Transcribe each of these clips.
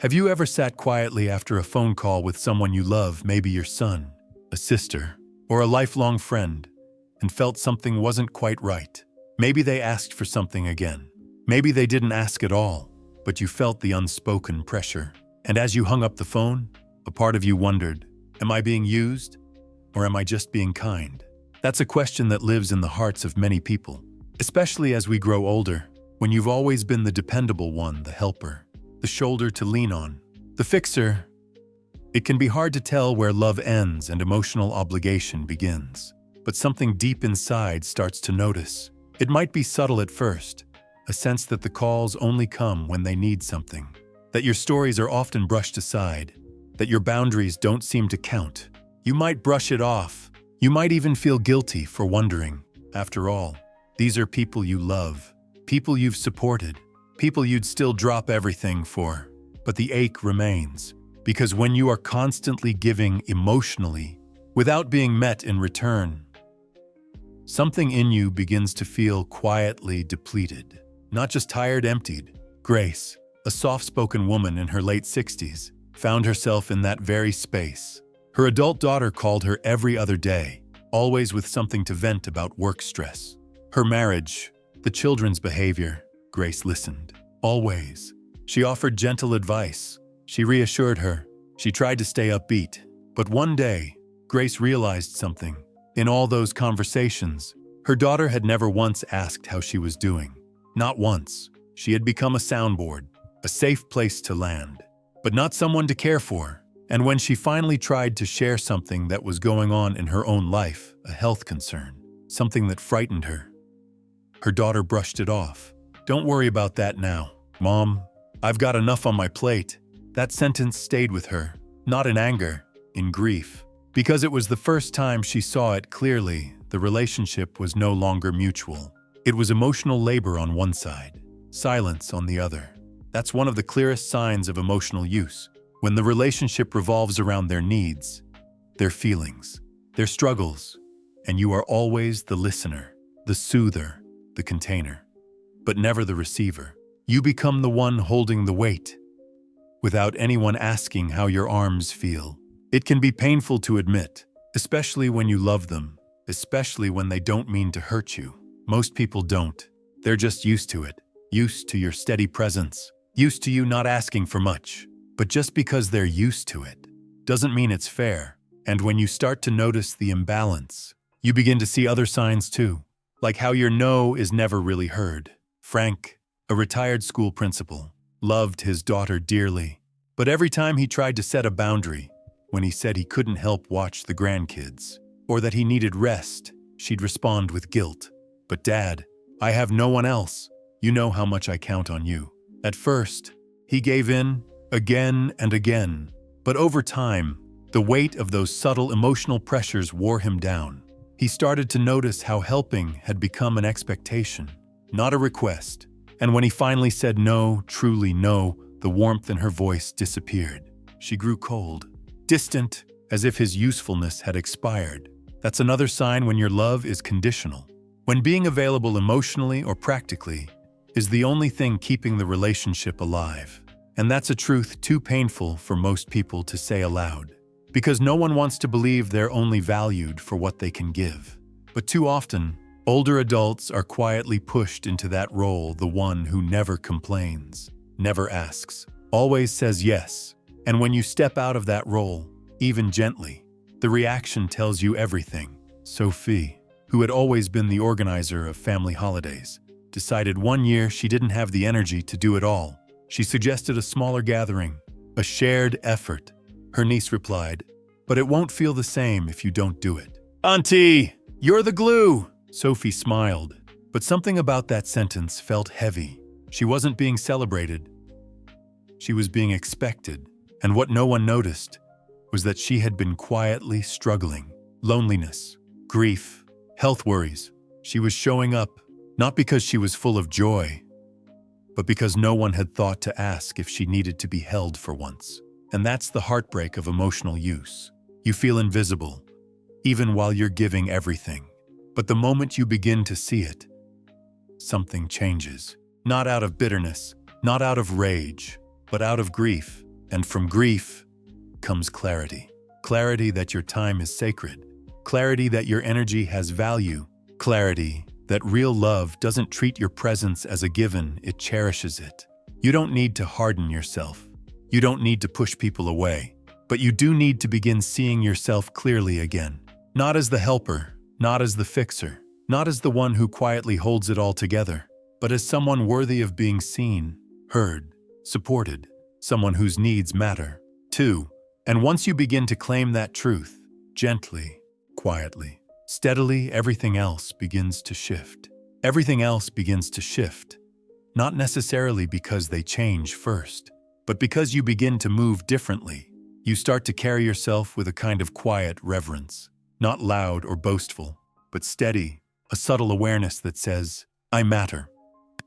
Have you ever sat quietly after a phone call with someone you love, maybe your son, a sister, or a lifelong friend, and felt something wasn't quite right? Maybe they asked for something again. Maybe they didn't ask at all, but you felt the unspoken pressure. And as you hung up the phone, a part of you wondered, am I being used, or am I just being kind? That's a question that lives in the hearts of many people, especially as we grow older, when you've always been the dependable one, the helper, the shoulder to lean on, the fixer. It can be hard to tell where love ends and emotional obligation begins, but something deep inside starts to notice. It might be subtle at first, a sense that the calls only come when they need something, that your stories are often brushed aside, that your boundaries don't seem to count. You might brush it off. You might even feel guilty for wondering, after all, these are people you love, people you've supported, people you'd still drop everything for. But the ache remains, because when you are constantly giving emotionally, without being met in return, something in you begins to feel quietly depleted. Not just tired, emptied. Grace, a soft-spoken woman in her late 60s, found herself in that very space. Her adult daughter called her every other day, always with something to vent about work stress. Her marriage, the children's behavior. Grace listened. Always. She offered gentle advice. She reassured her. She tried to stay upbeat. But one day, Grace realized something. In all those conversations, her daughter had never once asked how she was doing. Not once. She had become a soundboard, a safe place to land, but not someone to care for. And when she finally tried to share something that was going on in her own life, a health concern, something that frightened her, her daughter brushed it off. "Don't worry about that now, Mom. I've got enough on my plate." That sentence stayed with her, not in anger, in grief. Because it was the first time she saw it clearly, the relationship was no longer mutual. It was emotional labor on one side, silence on the other. That's one of the clearest signs of emotional use, when the relationship revolves around their needs, their feelings, their struggles, and you are always the listener, the soother, the container, but never the receiver. You become the one holding the weight, without anyone asking how your arms feel. It can be painful to admit, especially when you love them, especially when they don't mean to hurt you. Most people don't. They're just used to it, used to your steady presence, used to you not asking for much. But just because they're used to it doesn't mean it's fair. And when you start to notice the imbalance, you begin to see other signs too, like how your no is never really heard. Frank, a retired school principal, loved his daughter dearly, but every time he tried to set a boundary, when he said he couldn't help watch the grandkids, or that he needed rest, she'd respond with guilt. "But Dad, I have no one else. You know how much I count on you." At first, he gave in, again and again. But over time, the weight of those subtle emotional pressures wore him down. He started to notice how helping had become an expectation, not a request. And when he finally said no, truly no, the warmth in her voice disappeared. She grew cold, distant, as if his usefulness had expired. That's another sign when your love is conditional. When being available emotionally or practically is the only thing keeping the relationship alive. And that's a truth too painful for most people to say aloud, because no one wants to believe they're only valued for what they can give. But too often, older adults are quietly pushed into that role, the one who never complains, never asks, always says yes. And when you step out of that role, even gently, the reaction tells you everything. Sophie, who had always been the organizer of family holidays, decided one year she didn't have the energy to do it all. She suggested a smaller gathering, a shared effort. Her niece replied, "But it won't feel the same if you don't do it." "Auntie, you're the glue!" Sophie smiled, but something about that sentence felt heavy. She wasn't being celebrated. She was being expected, and what no one noticed was that she had been quietly struggling. Loneliness, grief, health worries. She was showing up, not because she was full of joy, but because no one had thought to ask if she needed to be held for once. And that's the heartbreak of emotional use. You feel invisible, even while you're giving everything. But the moment you begin to see it, something changes. Not out of bitterness, not out of rage, but out of grief. And from grief comes clarity. Clarity that your time is sacred. Clarity that your energy has value. Clarity that real love doesn't treat your presence as a given, it cherishes it. You don't need to harden yourself. You don't need to push people away. But you do need to begin seeing yourself clearly again. Not as the helper, not as the fixer, not as the one who quietly holds it all together, but as someone worthy of being seen, heard, supported, someone whose needs matter, too. And once you begin to claim that truth, gently, quietly, steadily, everything else begins to shift. Everything else begins to shift, not necessarily because they change first, but because you begin to move differently. You start to carry yourself with a kind of quiet reverence, not loud or boastful, but steady, a subtle awareness that says, I matter,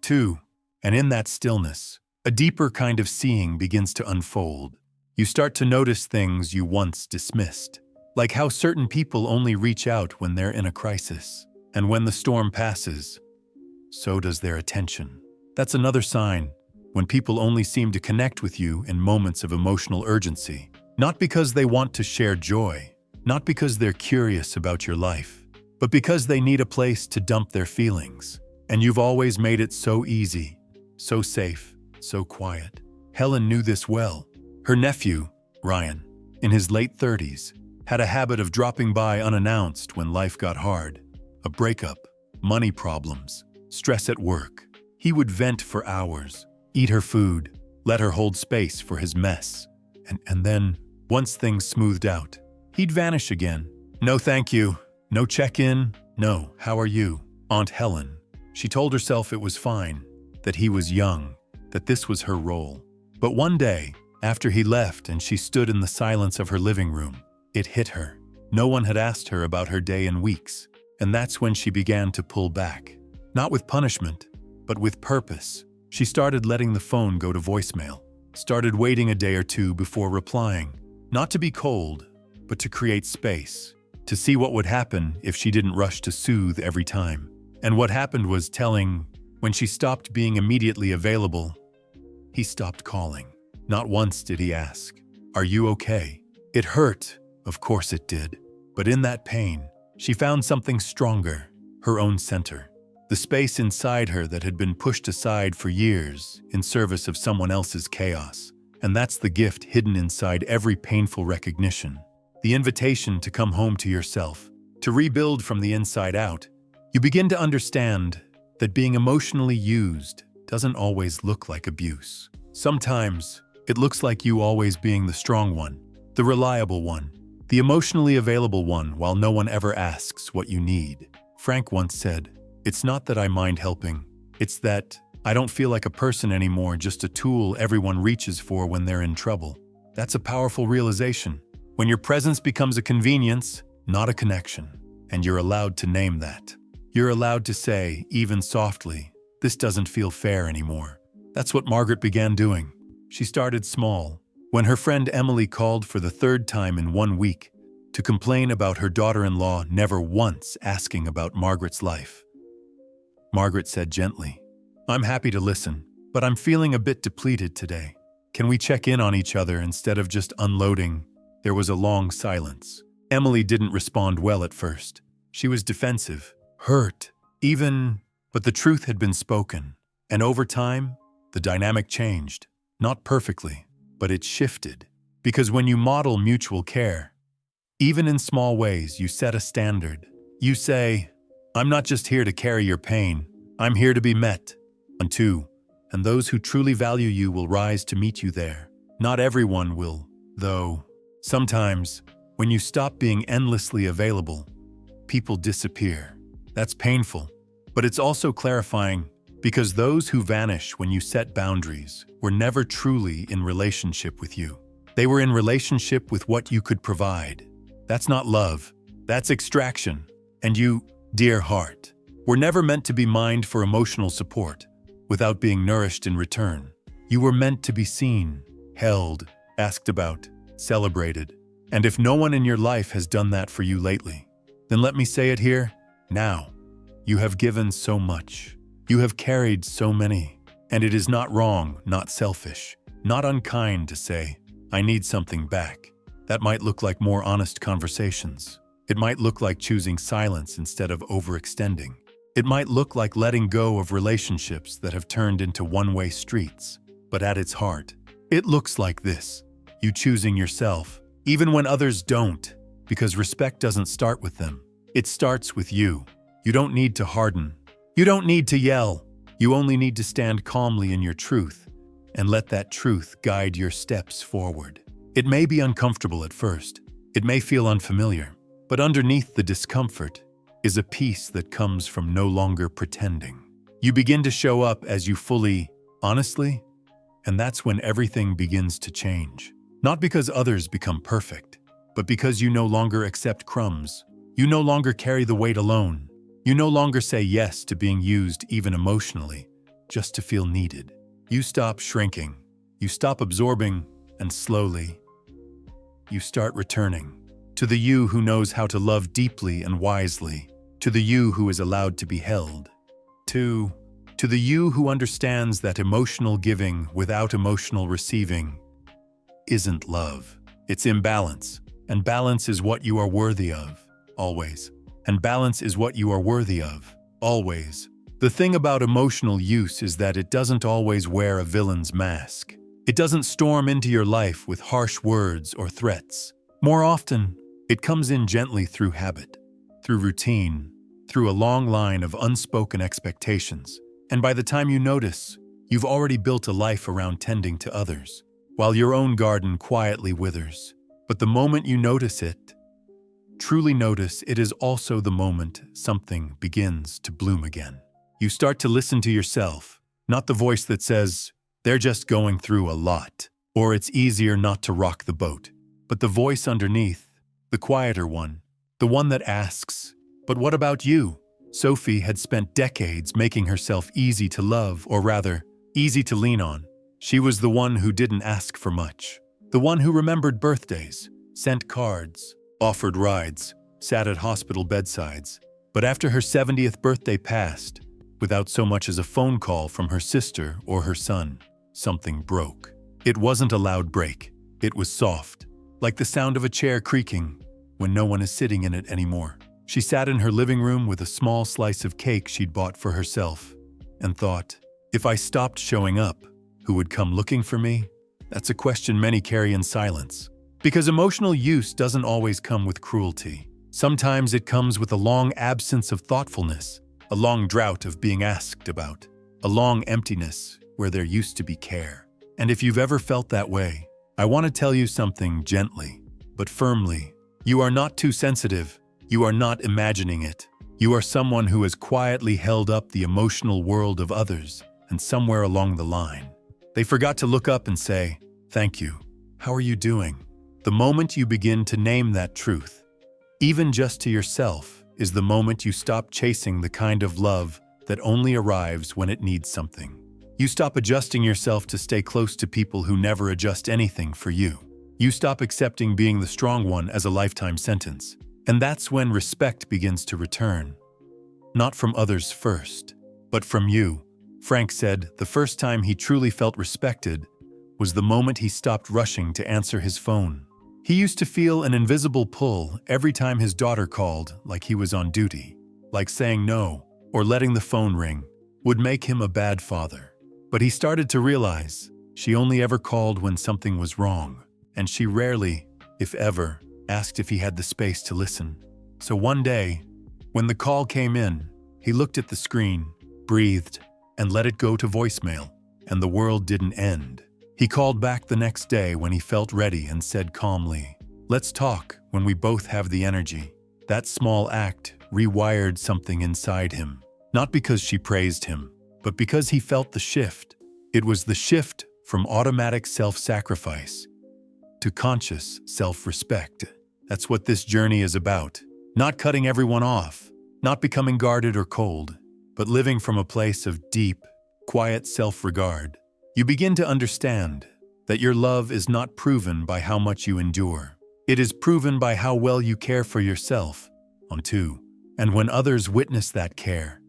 too. And in that stillness, a deeper kind of seeing begins to unfold. You start to notice things you once dismissed, like how certain people only reach out when they're in a crisis, and when the storm passes, so does their attention. That's another sign, when people only seem to connect with you in moments of emotional urgency, not because they want to share joy, not because they're curious about your life, but because they need a place to dump their feelings. And you've always made it so easy, so safe, so quiet. Helen knew this well. Her nephew, Ryan, in his late 30s, had a habit of dropping by unannounced when life got hard. A breakup, money problems, stress at work. He would vent for hours, eat her food, let her hold space for his mess. And then, once things smoothed out, he'd vanish again. No thank you, no check-in, no how are you, Aunt Helen. She told herself it was fine, that he was young, that this was her role. But one day, after he left and she stood in the silence of her living room, it hit her. No one had asked her about her day in weeks, and that's when she began to pull back. Not with punishment, but with purpose. She started letting the phone go to voicemail, started waiting a day or two before replying, not to be cold, but to create space, to see what would happen if she didn't rush to soothe every time. And what happened was telling. When she stopped being immediately available, he stopped calling. Not once did he ask, "Are you okay?" It hurt, of course it did. But in that pain, she found something stronger, her own center. The space inside her that had been pushed aside for years in service of someone else's chaos. And that's the gift hidden inside every painful recognition. The invitation to come home to yourself, to rebuild from the inside out. You begin to understand that being emotionally used doesn't always look like abuse. Sometimes, it looks like you always being the strong one, the reliable one, the emotionally available one while no one ever asks what you need. Frank once said, "It's not that I mind helping, it's that I don't feel like a person anymore, just a tool everyone reaches for when they're in trouble." That's a powerful realization. When your presence becomes a convenience, not a connection, and you're allowed to name that. You're allowed to say, even softly, "This doesn't feel fair anymore." That's what Margaret began doing. She started small. When her friend Emily called for the third time in 1 week to complain about her daughter-in-law never once asking about Margaret's life, Margaret said gently, "I'm happy to listen, but I'm feeling a bit depleted today. Can we check in on each other instead of just unloading?" There was a long silence. Emily didn't respond well at first. She was defensive, hurt, even, but the truth had been spoken. And over time, the dynamic changed. Not perfectly, but it shifted. Because when you model mutual care, even in small ways, you set a standard. You say, "I'm not just here to carry your pain, I'm here to be met." And those who truly value you will rise to meet you there. Not everyone will, though. Sometimes, when you stop being endlessly available, people disappear. That's painful, but it's also clarifying, because those who vanish when you set boundaries were never truly in relationship with you. They were in relationship with what you could provide. That's not love, that's extraction. And you, dear heart, were never meant to be mined for emotional support without being nourished in return. You were meant to be seen, held, asked about, celebrated. And if no one in your life has done that for you lately, then let me say it here, now. You have given so much. You have carried so many. And it is not wrong, not selfish, not unkind to say, I need something back. That might look like more honest conversations. It might look like choosing silence instead of overextending. It might look like letting go of relationships that have turned into one-way streets. But at its heart, it looks like this: you choosing yourself, even when others don't, because respect doesn't start with them. It starts with you. You don't need to harden. You don't need to yell. You only need to stand calmly in your truth and let that truth guide your steps forward. It may be uncomfortable at first. It may feel unfamiliar. But underneath the discomfort is a peace that comes from no longer pretending. You begin to show up as you fully, honestly, and that's when everything begins to change. Not because others become perfect, but because you no longer accept crumbs. You no longer carry the weight alone. You no longer say yes to being used even emotionally, just to feel needed. You stop shrinking. You stop absorbing, and slowly, you start returning to the you who knows how to love deeply and wisely, to the you who is allowed to be held, to the you who understands that emotional giving without emotional receiving isn't love. It's imbalance, and balance is what you are worthy of, always. And balance is what you are worthy of, always. The thing about emotional use is that it doesn't always wear a villain's mask. It doesn't storm into your life with harsh words or threats. More often, it comes in gently through habit, through routine, through a long line of unspoken expectations. And by the time you notice, you've already built a life around tending to others, while your own garden quietly withers. But the moment you notice it, truly notice, it is also the moment something begins to bloom again. You start to listen to yourself, not the voice that says, "They're just going through a lot," or "It's easier not to rock the boat," but the voice underneath, the quieter one, the one that asks, "But what about you?" Sophie had spent decades making herself easy to love, or rather, easy to lean on. She was the one who didn't ask for much, the one who remembered birthdays, sent cards, offered rides, sat at hospital bedsides. But after her 70th birthday passed, without so much as a phone call from her sister or her son, something broke. It wasn't a loud break. It was soft, like the sound of a chair creaking when no one is sitting in it anymore. She sat in her living room with a small slice of cake she'd bought for herself and thought, if I stopped showing up, who would come looking for me? That's a question many carry in silence. Because emotional use doesn't always come with cruelty. Sometimes it comes with a long absence of thoughtfulness, a long drought of being asked about, a long emptiness where there used to be care. And if you've ever felt that way, I want to tell you something gently, but firmly. You are not too sensitive. You are not imagining it. You are someone who has quietly held up the emotional world of others, and somewhere along the line, they forgot to look up and say, "Thank you. How are you doing?" The moment you begin to name that truth, even just to yourself, is the moment you stop chasing the kind of love that only arrives when it needs something. You stop adjusting yourself to stay close to people who never adjust anything for you. You stop accepting being the strong one as a lifetime sentence. And that's when respect begins to return. Not from others first, but from you. Frank said the first time he truly felt respected was the moment he stopped rushing to answer his phone. He used to feel an invisible pull every time his daughter called, like he was on duty, like saying no or letting the phone ring would make him a bad father. But he started to realize she only ever called when something was wrong, and she rarely, if ever, asked if he had the space to listen. So one day, when the call came in, he looked at the screen, breathed, and let it go to voicemail, and the world didn't end. He called back the next day when he felt ready and said calmly, "Let's talk when we both have the energy." That small act rewired something inside him, not because she praised him, but because he felt the shift. It was the shift from automatic self-sacrifice to conscious self-respect. That's what this journey is about. Not cutting everyone off, not becoming guarded or cold, but living from a place of deep, quiet self-regard. You begin to understand that your love is not proven by how much you endure. It is proven by how well you care for yourself, too. And when others witness that care,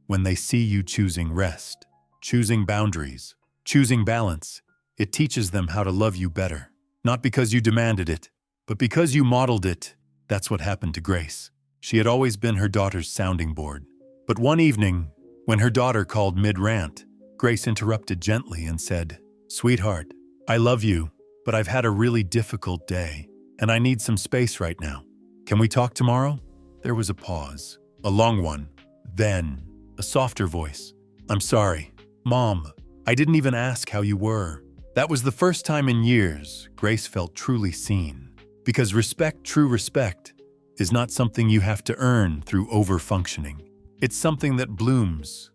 when they see you choosing rest, choosing boundaries, choosing balance, it teaches them how to love you better. Not because you demanded it, but because you modeled it. That's what happened to Grace. She had always been her daughter's sounding board. But one evening, when her daughter called mid-rant, Grace interrupted gently and said, "Sweetheart, I love you, but I've had a really difficult day, and I need some space right now. Can we talk tomorrow?" There was a pause, a long one. Then, a softer voice. "I'm sorry, Mom. I didn't even ask how you were." That was the first time in years Grace felt truly seen. Because true respect, is not something you have to earn through over-functioning. It's something that blooms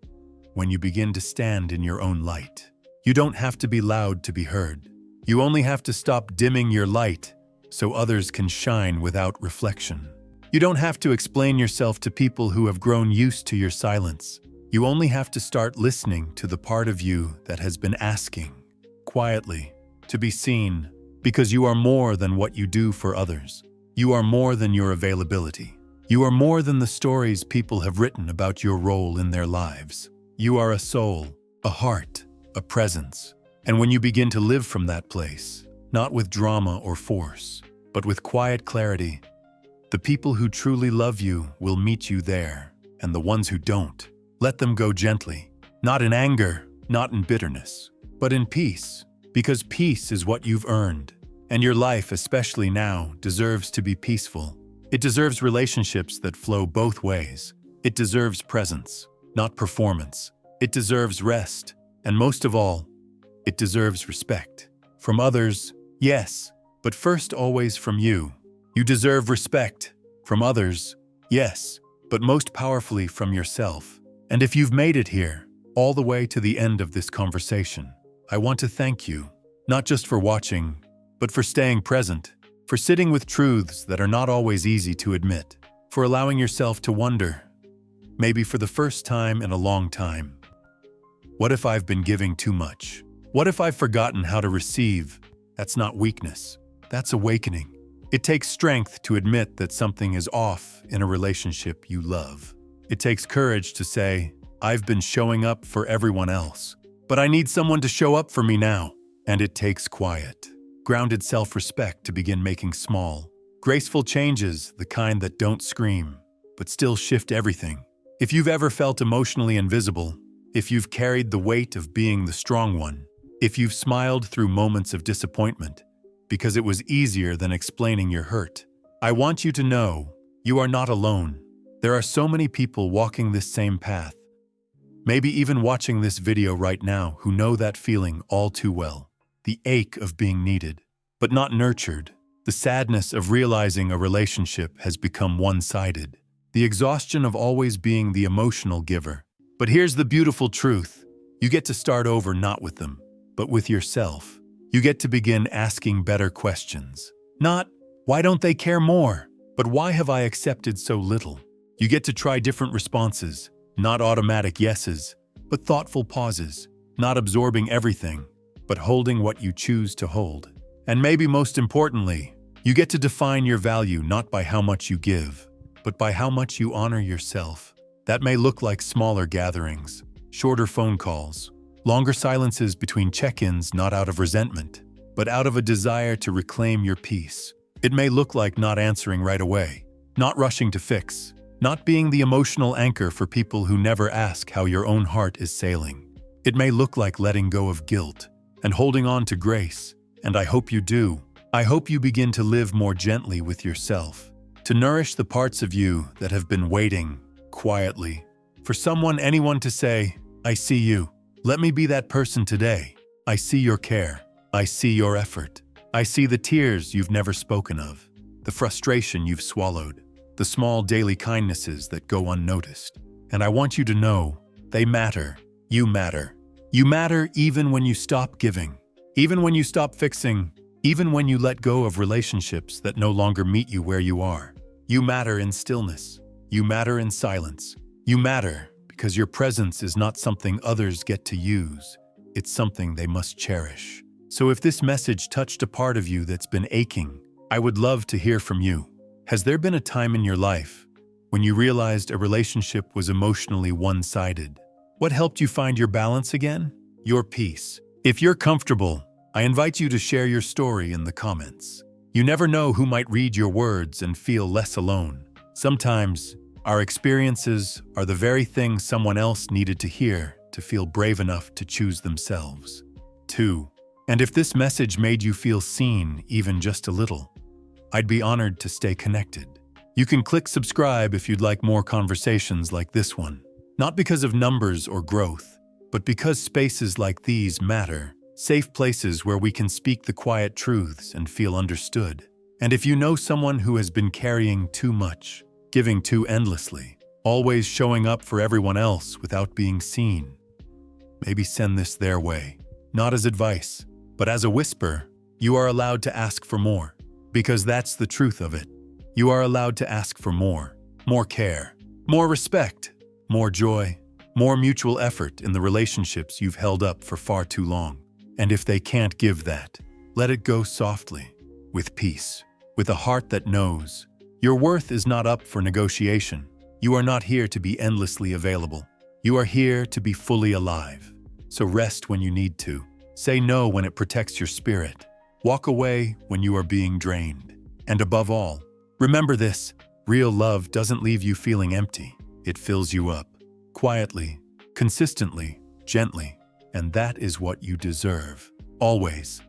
when you begin to stand in your own light. You don't have to be loud to be heard. You only have to stop dimming your light so others can shine without reflection. You don't have to explain yourself to people who have grown used to your silence. You only have to start listening to the part of you that has been asking, quietly, to be seen, because you are more than what you do for others. You are more than your availability. You are more than the stories people have written about your role in their lives. You are a soul, a heart, a presence. And when you begin to live from that place, not with drama or force, but with quiet clarity, the people who truly love you will meet you there, and the ones who don't, let them go gently, not in anger, not in bitterness, but in peace, because peace is what you've earned. And your life, especially now, deserves to be peaceful. It deserves relationships that flow both ways. It deserves presence, not performance. It deserves rest, and most of all, it deserves respect. From others, yes, but first always from you. You deserve respect. From others, yes, but most powerfully from yourself. And if you've made it here, all the way to the end of this conversation, I want to thank you, not just for watching, but for staying present, for sitting with truths that are not always easy to admit, for allowing yourself to wonder, maybe for the first time in a long time, what if I've been giving too much? What if I've forgotten how to receive? That's not weakness, that's awakening. It takes strength to admit that something is off in a relationship you love. It takes courage to say, I've been showing up for everyone else, but I need someone to show up for me now. And it takes quiet, grounded self-respect to begin making small, graceful changes, the kind that don't scream, but still shift everything. If you've ever felt emotionally invisible, if you've carried the weight of being the strong one, if you've smiled through moments of disappointment, because it was easier than explaining your hurt, I want you to know you are not alone. There are so many people walking this same path, maybe even watching this video right now, who know that feeling all too well. The ache of being needed, but not nurtured. The sadness of realizing a relationship has become one-sided. The exhaustion of always being the emotional giver. But here's the beautiful truth. You get to start over not with them, but with yourself. You get to begin asking better questions. Not, why don't they care more? But why have I accepted so little? You get to try different responses, not automatic yeses, but thoughtful pauses, not absorbing everything, but holding what you choose to hold. And maybe most importantly, you get to define your value not by how much you give, but by how much you honor yourself. That may look like smaller gatherings, shorter phone calls, longer silences between check-ins, not out of resentment, but out of a desire to reclaim your peace. It may look like not answering right away, not rushing to fix, not being the emotional anchor for people who never ask how your own heart is sailing. It may look like letting go of guilt and holding on to grace, and I hope you do. I hope you begin to live more gently with yourself, to nourish the parts of you that have been waiting, quietly, for anyone to say, I see you. Let me be that person today. I see your care. I see your effort. I see the tears you've never spoken of, the frustration you've swallowed, the small daily kindnesses that go unnoticed. And I want you to know, they matter. You matter. You matter even when you stop giving, even when you stop fixing, even when you let go of relationships that no longer meet you where you are. You matter in stillness. You matter in silence. You matter because your presence is not something others get to use. It's something they must cherish. So if this message touched a part of you that's been aching, I would love to hear from you. Has there been a time in your life when you realized a relationship was emotionally one-sided? What helped you find your balance again? Your peace. If you're comfortable, I invite you to share your story in the comments. You never know who might read your words and feel less alone. Sometimes, our experiences are the very thing someone else needed to hear to feel brave enough to choose themselves. 2. And if this message made you feel seen even just a little, I'd be honored to stay connected. You can click subscribe if you'd like more conversations like this one. Not because of numbers or growth, but because spaces like these matter. Safe places where we can speak the quiet truths and feel understood. And if you know someone who has been carrying too much, giving too endlessly, always showing up for everyone else without being seen, maybe send this their way. Not as advice, but as a whisper. You are allowed to ask for more, because that's the truth of it. You are allowed to ask for more care, more respect, more joy, more mutual effort in the relationships you've held up for far too long. And if they can't give that, let it go softly, with peace, with a heart that knows. Your worth is not up for negotiation. You are not here to be endlessly available. You are here to be fully alive. So rest when you need to. Say no when it protects your spirit. Walk away when you are being drained. And above all, remember this: real love doesn't leave you feeling empty. It fills you up, quietly, consistently, gently. And that is what you deserve, always.